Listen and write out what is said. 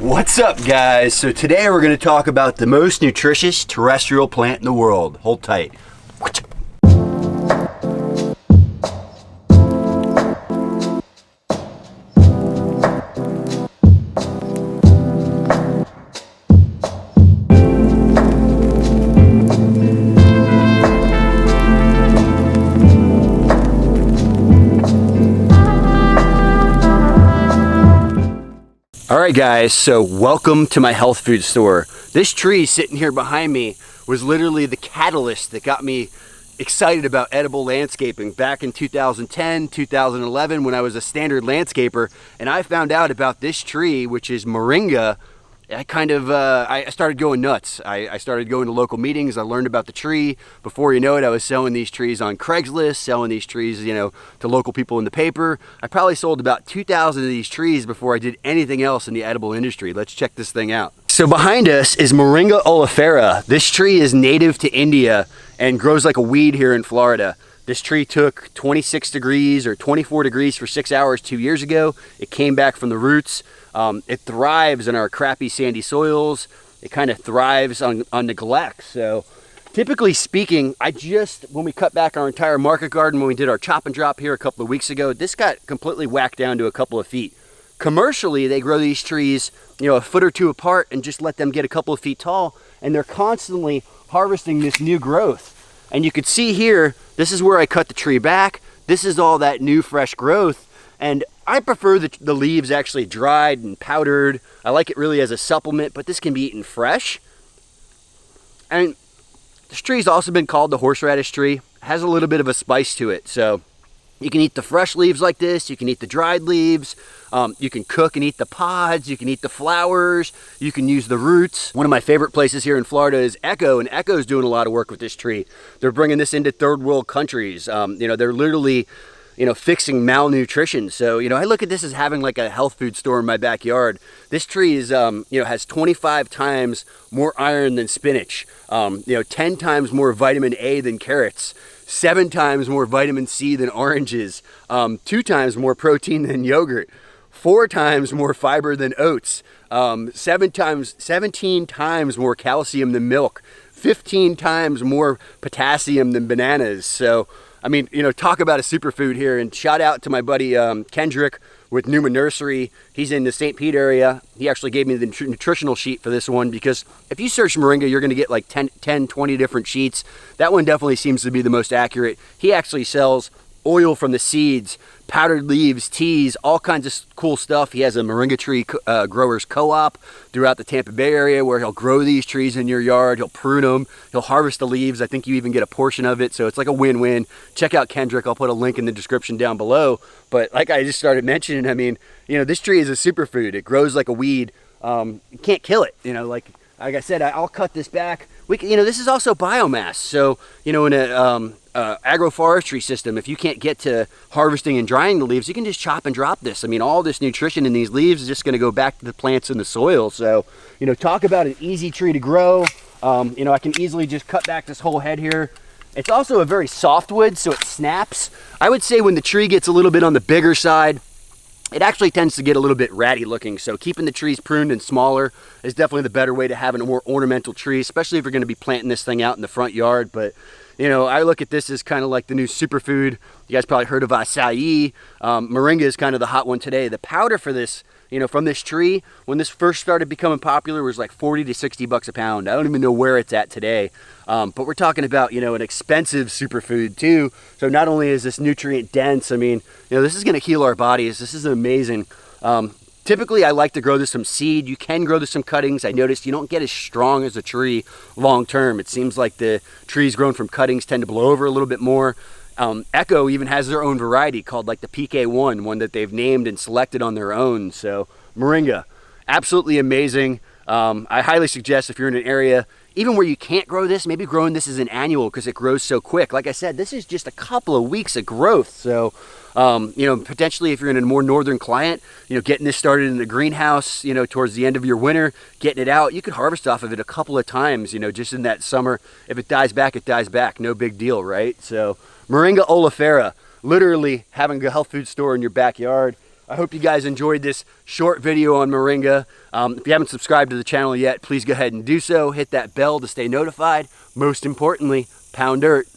What's up, guys? So today we're going to talk about the most nutritious terrestrial plant in the world. Hold tight. Alright guys, so welcome to my health food store. This tree sitting here behind me was literally the catalyst that got me excited about edible landscaping back in 2010, 2011 when I was a standard landscaper, and I found out about this tree, which is Moringa. I started going nuts. I started going to local meetings. I learned about the tree. Before you know it, I was selling these trees on Craigslist, selling these trees, to local people in the paper. I probably sold about 2,000 of these trees before I did anything else in the edible industry. Let's check this thing out. So behind us is Moringa oleifera. This tree is native to India and grows like a weed here in Florida. This tree took 26 degrees or 24 degrees for 6 hours 2 years ago. It came back from the roots. It thrives in our crappy sandy soils. It kind of thrives on neglect. So typically speaking, when we cut back our entire market garden, when we did our chop and drop here a couple of weeks ago, this got completely whacked down to a couple of feet. Commercially, they grow these trees, a foot or two apart and just let them get a couple of feet tall. And they're constantly harvesting this new growth. And you could see here, this is where I cut the tree back. This is all that new fresh growth. And I prefer the leaves actually dried and powdered. I like it really as a supplement, but this can be eaten fresh. And this tree's also been called the horseradish tree. It has a little bit of a spice to it. So you can eat the fresh leaves like this. You can eat the dried leaves. You can cook and eat the pods. You can eat the flowers. You can use the roots. One of my favorite places here in Florida is Echo, and Echo's doing a lot of work with this tree. They're bringing this into third world countries. They're literally fixing malnutrition. So, I look at this as having like a health food store in my backyard. This tree is, has 25 times more iron than spinach, 10 times more vitamin A than carrots, 7 times more vitamin C than oranges, 2 times more protein than yogurt, 4 times more fiber than oats, 17 times more calcium than milk, 15 times more potassium than bananas. So, talk about a superfood here. And shout out to my buddy Kendrick with Numa Nursery. He's in the St. Pete area. He actually gave me the nutritional sheet for this one, because if you search Moringa, you're going to get like 10, 20 different sheets. That one definitely seems to be the most accurate. He actually sells oil from the seeds, powdered leaves, teas, all kinds of cool stuff. He has a Moringa tree growers co-op throughout the Tampa Bay area where he'll grow these trees in your yard. He'll prune them. He'll harvest the leaves. I think you even get a portion of it. So it's like a win-win. Check out Kendrick. I'll put a link in the description down below. But like I just started mentioning, this tree is a superfood. It grows like a weed. You can't kill it. Like I said, I'll cut this back. This is also biomass. So, in a agroforestry system, if you can't get to harvesting and drying the leaves, you can just chop and drop this. All this nutrition in these leaves is just going to go back to the plants in the soil. So, talk about an easy tree to grow. I can easily just cut back this whole head here. It's also a very soft wood, so it snaps. I would say when the tree gets a little bit on the bigger side, it actually tends to get a little bit ratty looking. So keeping the trees pruned and smaller is definitely the better way to having a more ornamental tree, especially if you're going to be planting this thing out in the front yard. But I look at this as kind of like the new superfood. You guys probably heard of acai. Moringa is kind of the hot one today. The powder for this, from this tree, when this first started becoming popular, was like 40 to 60 bucks a pound. I don't even know where it's at today. But we're talking about, an expensive superfood too. So not only is this nutrient dense, this is going to heal our bodies. This is amazing. Typically, I like to grow this from seed. You can grow this from cuttings. I noticed you don't get as strong as a tree long term. It seems like the trees grown from cuttings tend to blow over a little bit more. Echo even has their own variety called like the PK1, one that they've named and selected on their own. So Moringa, absolutely amazing. I highly suggest if you're in an area, even where you can't grow this, maybe growing this as an annual because it grows so quick. Like I said, this is just a couple of weeks of growth. So, potentially if you're in a more northern climate, getting this started in the greenhouse, towards the end of your winter, getting it out, you could harvest off of it a couple of times, just in that summer. If it dies back, it dies back. No big deal, right? So Moringa oleifera, literally having a health food store in your backyard. I hope you guys enjoyed this short video on moringa. If you haven't subscribed to the channel yet, please go ahead and do so. Hit that bell to stay notified. Most importantly, pound dirt.